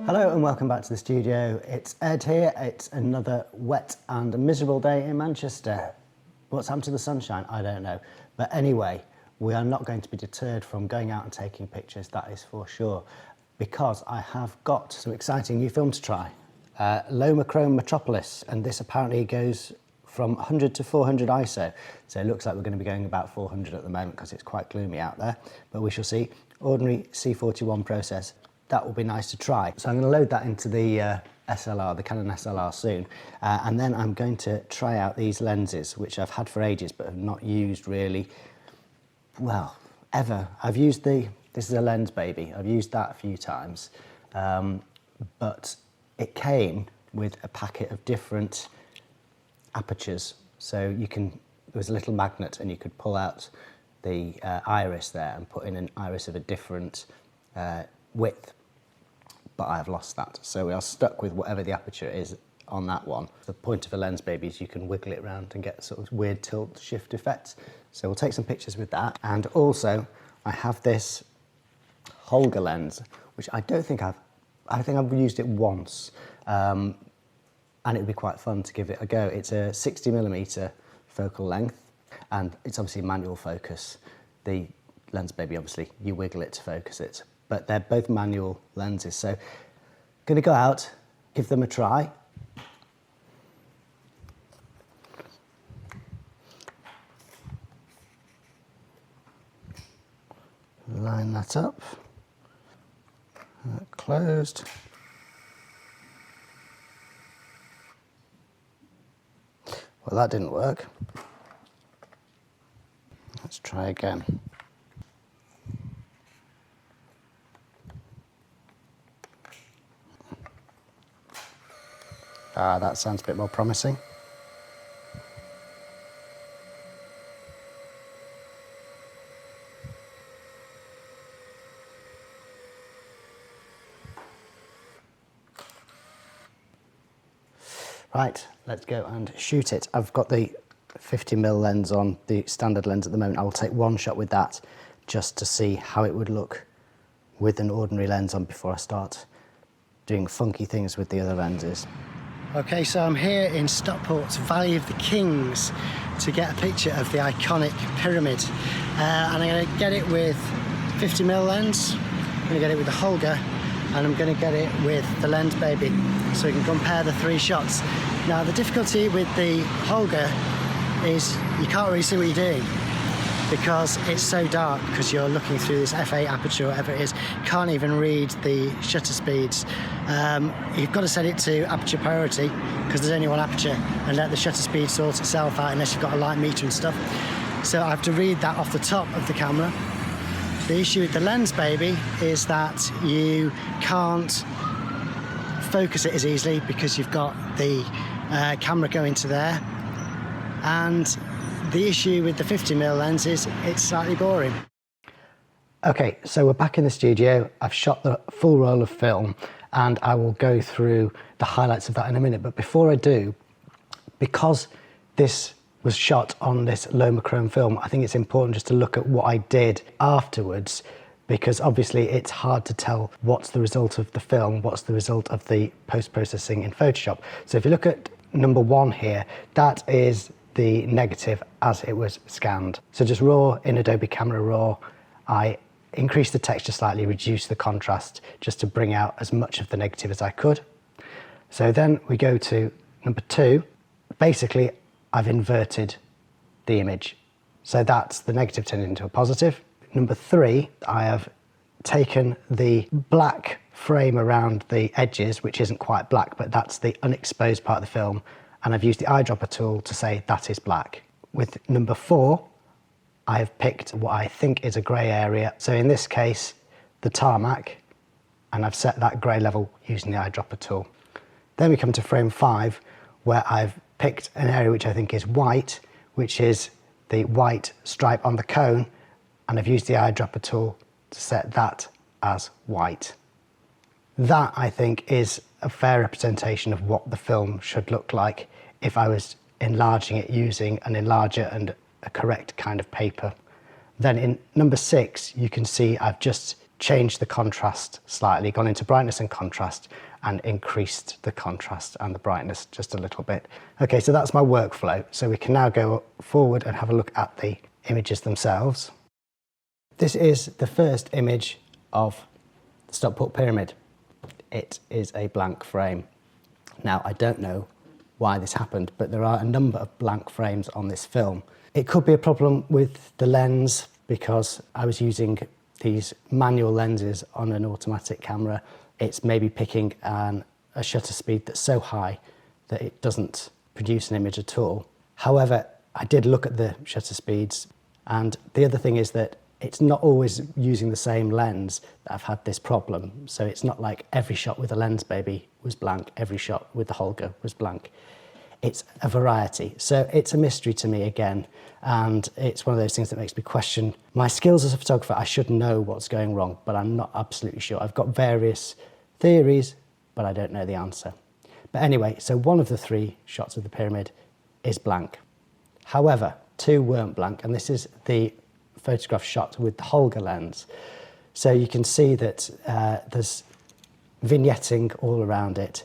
Hello and welcome back to the studio. It's Ed here. It's another wet and miserable day in Manchester. What's happened to the sunshine? I don't know. But anyway, we are not going to be deterred from going out and taking pictures, that is for sure, because I have got some exciting new film to try. LomoChrome Metropolis, and this apparently goes from 100 to 400 ISO. So it looks like we're going to be going about 400 at the moment because it's quite gloomy out there, but we shall see. Ordinary C41 process. That will be nice to try. So I'm going to load that into the SLR, the Canon SLR soon, and then I'm going to try out these lenses, which I've had for ages but have not used really, well, ever. I've used this is a Lensbaby, I've used that a few times, but it came with a packet of different apertures, so there was a little magnet and you could pull out the iris there and put in an iris of a different width. But I've lost that, so we are stuck with whatever the aperture is on that one. The point of a Lensbaby is you can wiggle it around and get sort of weird tilt shift effects. So we'll take some pictures with that. And also I have this Holga lens, which I think I've used it once, and it would be quite fun to give it a go. It's a 60mm focal length, and it's obviously manual focus. The Lensbaby, obviously, you wiggle it to focus it. But they're both manual lenses. So I'm going to go out, give them a try. Line that up. Closed. Well, that didn't work. Let's try again. That sounds a bit more promising. Right, let's go and shoot it. I've got the 50mm lens on, the standard lens at the moment. I will take one shot with that just to see how it would look with an ordinary lens on before I start doing funky things with the other lenses. Okay, so I'm here in Stockport's Valley of the Kings to get a picture of the iconic pyramid. And I'm going to get it with 50mm lens, I'm going to get it with the Holga, and I'm going to get it with the Lensbaby, so we can compare the three shots. Now, the difficulty with the Holga is you can't really see what you're doing because it's so dark, because you're looking through this f8 aperture, whatever it is. You can't even read the shutter speeds. You've got to set it to aperture priority because there's only one aperture, and let the shutter speed sort itself out unless you've got a light meter and stuff. So I have to read that off the top of the camera. The issue with the Lensbaby is that you can't focus it as easily because you've got the camera going to there, and the issue with the 50mm lens is it's slightly boring. Okay, so we're back in the studio. I've shot the full roll of film and I will go through the highlights of that in a minute. But before I do, because this was shot on this LomoChrome film, I think it's important just to look at what I did afterwards, because obviously it's hard to tell what's the result of the film, what's the result of the post-processing in Photoshop. So if you look at number 1 here, that is the negative as it was scanned. So just raw in Adobe Camera Raw, I increased the texture slightly, reduced the contrast just to bring out as much of the negative as I could. So then we go to number 2. Basically, I've inverted the image. So that's the negative turned into a positive. Number 3, I have taken the black frame around the edges, which isn't quite black, but that's the unexposed part of the film, and I've used the eyedropper tool to say that is black. With number 4, I have picked what I think is a grey area. So in this case, the tarmac, and I've set that grey level using the eyedropper tool. Then we come to frame 5, where I've picked an area which I think is white, which is the white stripe on the cone, and I've used the eyedropper tool to set that as white. That, I think, is a fair representation of what the film should look like if I was enlarging it using an enlarger and a correct kind of paper. Then in number 6, you can see I've just changed the contrast slightly, gone into brightness and contrast, and increased the contrast and the brightness just a little bit. Okay, so that's my workflow. So we can now go forward and have a look at the images themselves. This is the first image of the Stockport Pyramid. It is a blank frame. Now, I don't know why this happened, but there are a number of blank frames on this film. It could be a problem with the lens because I was using these manual lenses on an automatic camera. It's maybe picking a shutter speed that's so high that it doesn't produce an image at all. However, I did look at the shutter speeds, and the other thing is that it's not always using the same lens that I've had this problem. So it's not like every shot with a Lensbaby was blank, every shot with the Holga was blank. It's a variety. So it's a mystery to me again, and it's one of those things that makes me question my skills as a photographer. I should know what's going wrong, but I'm not absolutely sure. I've got various theories, but I don't know the answer. But anyway, so one of the 3 shots of the pyramid is blank. However, 2 weren't blank, and this is the photograph shot with the Holga lens. So you can see that there's vignetting all around it.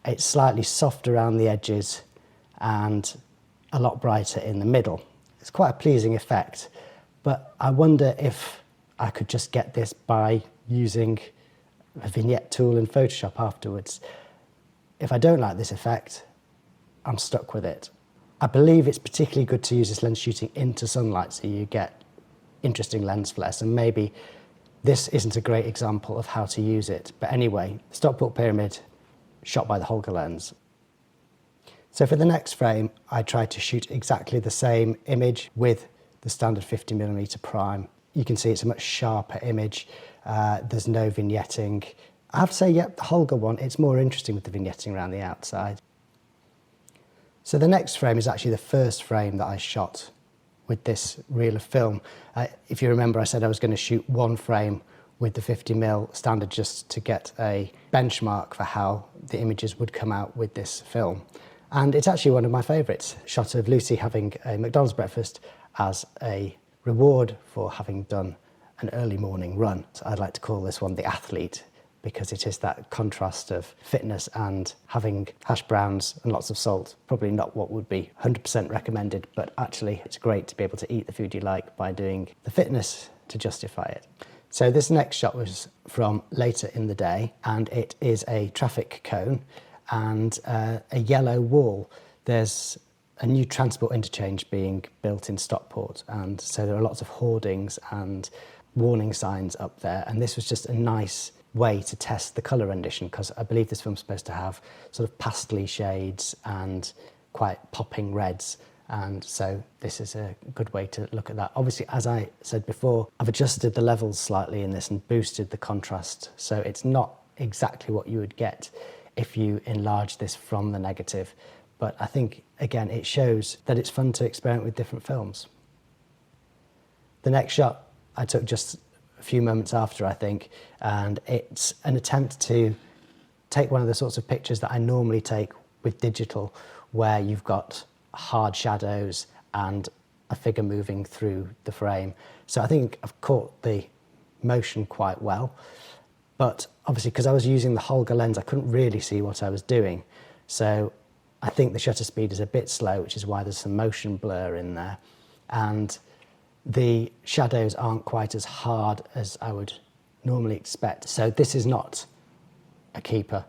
It's slightly soft around the edges and a lot brighter in the middle. It's quite a pleasing effect, but I wonder if I could just get this by using a vignette tool in Photoshop afterwards. If I don't like this effect, I'm stuck with it. I believe it's particularly good to use this lens shooting into sunlight so you get interesting lens flares, and maybe this isn't a great example of how to use it. But anyway, Stockport Pyramid shot by the Holga lens. So for the next frame, I tried to shoot exactly the same image with the standard 50mm prime. You can see it's a much sharper image. There's no vignetting. I have to say, yep, the Holga one, it's more interesting with the vignetting around the outside. So the next frame is actually the first frame that I shot with this reel of film. If you remember, I said I was going to shoot 1 frame with the 50mm standard just to get a benchmark for how the images would come out with this film. And it's actually one of my favourites. Shot of Lucy having a McDonald's breakfast as a reward for having done an early morning run. So I'd like to call this one the athlete, because it is that contrast of fitness and having hash browns and lots of salt. Probably not what would be 100% recommended, but actually it's great to be able to eat the food you like by doing the fitness to justify it. So this next shot was from later in the day, and it is a traffic cone and a yellow wall. There's a new transport interchange being built in Stockport, and so there are lots of hoardings and warning signs up there, and this was just a nice way to test the colour rendition, because I believe this film's supposed to have sort of pastel shades and quite popping reds, and so this is a good way to look at that. Obviously, as I said before, I've adjusted the levels slightly in this and boosted the contrast, so it's not exactly what you would get if you enlarge this from the negative, but I think again it shows that it's fun to experiment with different films. The next shot I took just a few moments after, I think, and it's an attempt to take one of the sorts of pictures that I normally take with digital, where you've got hard shadows and a figure moving through the frame. So I think I've caught the motion quite well, but obviously because I was using the Holga lens, I couldn't really see what I was doing. So I think the shutter speed is a bit slow, which is why there's some motion blur in there. And the shadows aren't quite as hard as I would normally expect. So this is not a keeper.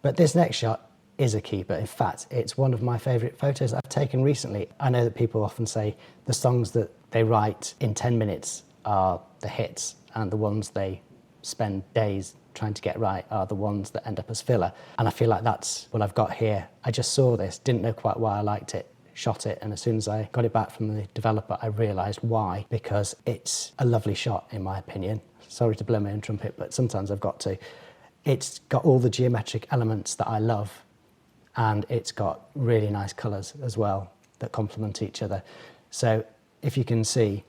But this next shot is a keeper. In fact, it's one of my favourite photos I've taken recently. I know that people often say the songs that they write in 10 minutes are the hits, and the ones they spend days trying to get right are the ones that end up as filler. And I feel like that's what I've got here. I just saw this, didn't know quite why I liked it, shot it, and as soon as I got it back from the developer, I realised why, because it's a lovely shot in my opinion. Sorry to blow my own trumpet, but sometimes I've got to. It's got all the geometric elements that I love, and it's got really nice colours as well that complement each other. So if you can see,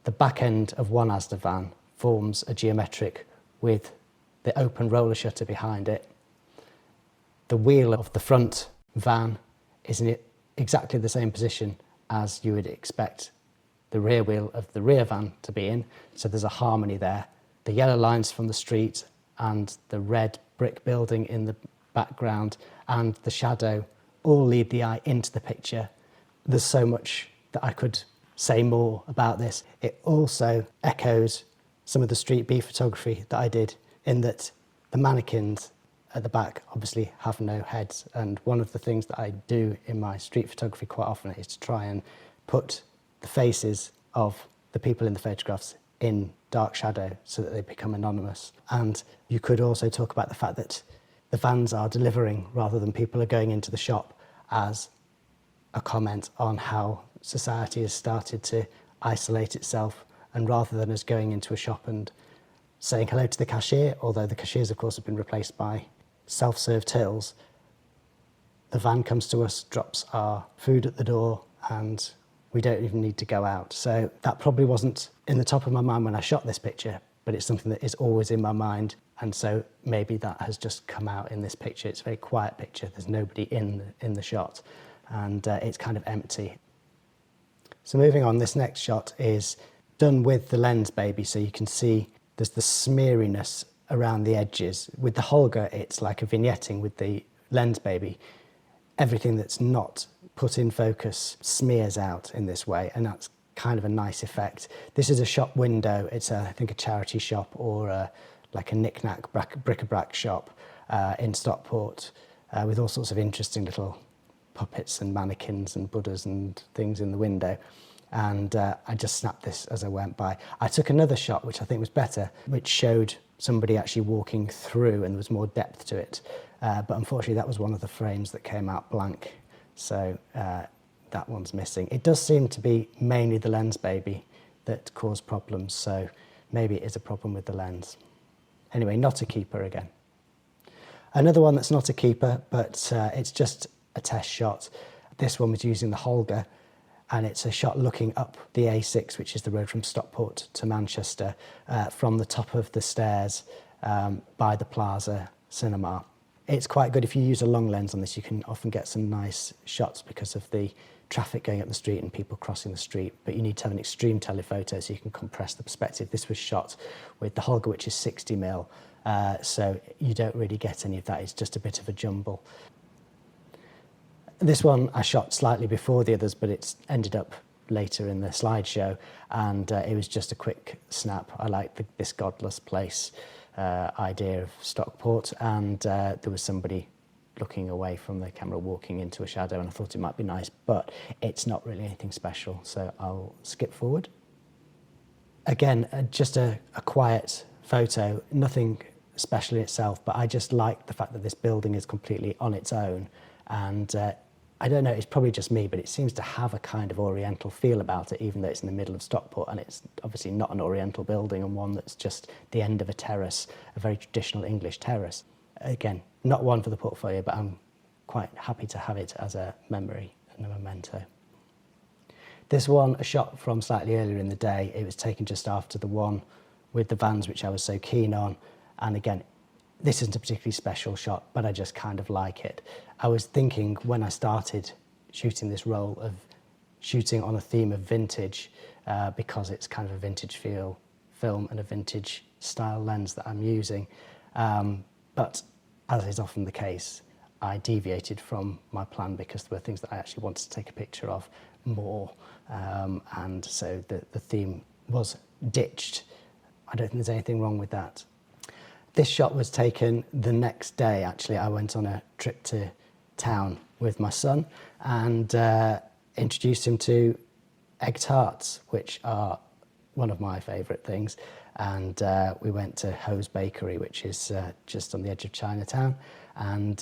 the back end of one Asda van forms a geometric with the open roller shutter behind it. The wheel of the front van is in exactly the same position as you would expect the rear wheel of the rear van to be in, so there's a harmony there. The yellow lines from the street and the red brick building in the background and the shadow all lead the eye into the picture. There's so much that I could say more about this. It also echoes some of the street B photography that I did, in that the mannequins at the back obviously have no heads, and one of the things that I do in my street photography quite often is to try and put the faces of the people in the photographs in dark shadow so that they become anonymous. And you could also talk about the fact that the vans are delivering rather than people are going into the shop, as a comment on how society has started to isolate itself, and rather than us going into a shop and saying hello to the cashier, although the cashiers of course have been replaced by self-serve tills, the van comes to us, drops our food at the door, and we don't even need to go out. So that probably wasn't in the top of my mind when I shot this picture, but it's something that is always in my mind, and so maybe that has just come out in this picture. It's a very quiet picture, there's nobody in the shot, and it's kind of empty. So moving on, this next shot is done with the Lensbaby, so you can see there's the smeariness around the edges. With the Holga, it's like a vignetting. With the Lensbaby, everything that's not put in focus smears out in this way, and that's kind of a nice effect. This is a shop window. It's I think a charity shop, or like a knick-knack bric-a-brac shop in Stockport, with all sorts of interesting little puppets and mannequins and Buddhas and things in the window. And I just snapped this as I went by. I took another shot, which I think was better, which showed somebody actually walking through, and there was more depth to it. But unfortunately, that was one of the frames that came out blank. So that one's missing. It does seem to be mainly the Lensbaby that caused problems. So maybe it is a problem with the lens. Anyway, not a keeper again. Another one that's not a keeper, but it's just a test shot. This one was using the Holga, and it's a shot looking up the A6, which is the road from Stockport to Manchester, from the top of the stairs by the Plaza Cinema. It's quite good. If you use a long lens on this, you can often get some nice shots because of the traffic going up the street and people crossing the street, but you need to have an extreme telephoto so you can compress the perspective. This was shot with the Holga, which is 60mm, so you don't really get any of that. It's just a bit of a jumble. This one I shot slightly before the others, but it's ended up later in the slideshow, and it was just a quick snap. I like this godless place idea of Stockport, and there was somebody looking away from the camera, walking into a shadow, and I thought it might be nice, but it's not really anything special, so I'll skip forward. Again, just a quiet photo, nothing special in itself, but I just like the fact that this building is completely on its own, and I don't know, it's probably just me, but it seems to have a kind of oriental feel about it, even though it's in the middle of Stockport, and it's obviously not an oriental building, and one that's just the end of a terrace, a very traditional English terrace. Again, not one for the portfolio, but I'm quite happy to have it as a memory and a memento. This one, a shot from slightly earlier in the day. It was taken just after the one with the vans, which I was so keen on, and again, this isn't a particularly special shot, but I just kind of like it. I was thinking when I started shooting this roll of shooting on a theme of vintage, because it's kind of a vintage feel film and a vintage style lens that I'm using. But as is often the case, I deviated from my plan because there were things that I actually wanted to take a picture of more. And so the theme was ditched. I don't think there's anything wrong with that. This shot was taken the next day, actually. I went on a trip to town with my son and introduced him to egg tarts, which are one of my favourite things. And we went to Ho's Bakery, which is just on the edge of Chinatown, and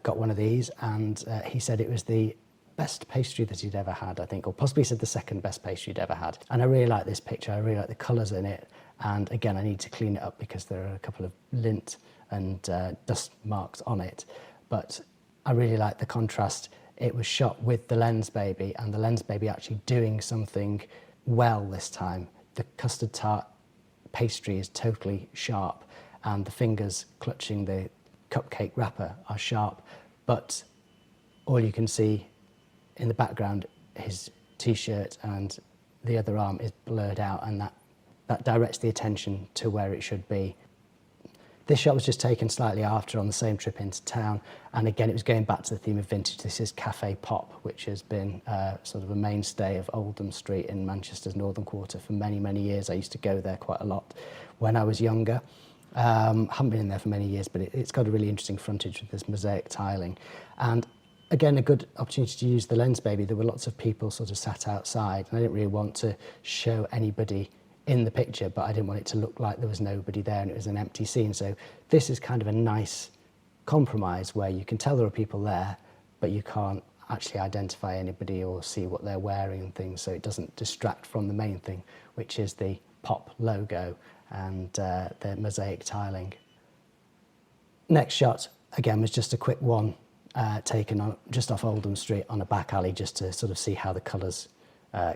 got one of these. And he said it was the best pastry that he'd ever had, I think, or possibly said the second best pastry he'd ever had. And I really like this picture. I really like the colours in it. And again, I need to clean it up because there are a couple of lint and dust marks on it. But I really like the contrast. It was shot with the Lensbaby, and the Lensbaby actually doing something well this time. The custard tart pastry is totally sharp, and the fingers clutching the cupcake wrapper are sharp, but all you can see in the background, his t-shirt and the other arm is blurred out, and that directs the attention to where it should be. This shot was just taken slightly after on the same trip into town, and again it was going back to the theme of vintage. This is Cafe Pop, which has been sort of a mainstay of Oldham Street in Manchester's northern quarter for many, many years. I used to go there quite a lot when I was younger. Haven't been in there for many years, but it's got a really interesting frontage with this mosaic tiling. And again, a good opportunity to use the Lensbaby. There were lots of people sort of sat outside, and I didn't really want to show anybody in the picture, but I didn't want it to look like there was nobody there and it was an empty scene. So this is kind of a nice compromise where you can tell there are people there, but you can't actually identify anybody or see what they're wearing and things, so it doesn't distract from the main thing, which is the Pop logo and the mosaic tiling. Next shot, again, was just a quick one taken on, just off Oldham Street on a back alley, just to sort of see how the colours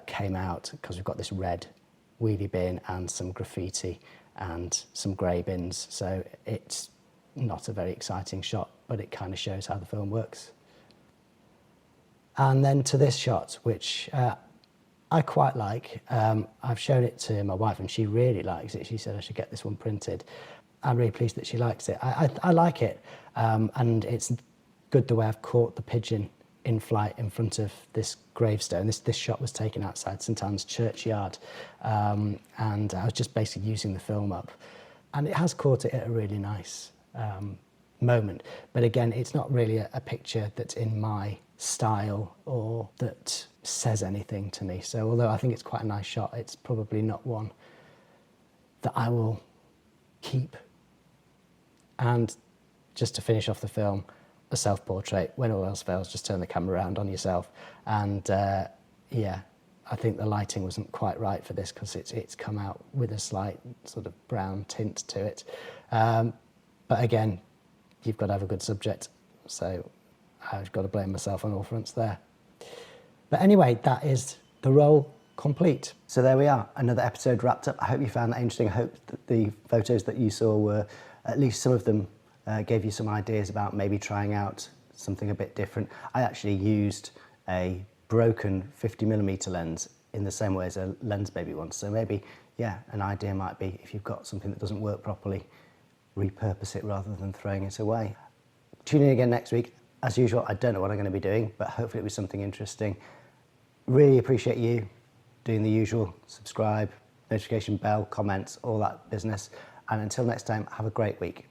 came out, because we've got this red wheelie bin and some graffiti and some grey bins, so it's not a very exciting shot, but it kind of shows how the film works. And then to this shot, which I quite like. I've shown it to my wife and she really likes it. She said I should get this one printed. I'm really pleased that she likes it. I like it, and it's good the way I've caught the pigeon in flight in front of this gravestone. This shot was taken outside St Anne's churchyard, and I was just basically using the film up, and it has caught it at a really nice moment. But again, it's not really a picture that's in my style or that says anything to me. So although I think it's quite a nice shot, it's probably not one that I will keep. And just to finish off the film, a self-portrait. When all else fails, just turn the camera around on yourself. And yeah, I think the lighting wasn't quite right for this because it's come out with a slight sort of brown tint to it. But again, you've got to have a good subject, so I've got to blame myself on all fronts there. But anyway, that is the roll complete. So there we are, another episode wrapped up. I hope you found that interesting. I hope that the photos that you saw were, at least some of them, gave you some ideas about maybe trying out something a bit different. I actually used a broken 50mm lens in the same way as a Lensbaby one. So maybe, yeah, an idea might be, if you've got something that doesn't work properly, repurpose it rather than throwing it away. Tune in again next week. As usual, I don't know what I'm going to be doing, but hopefully it'll be something interesting. Really appreciate you doing the usual: subscribe, notification bell, comments, all that business. And until next time, have a great week.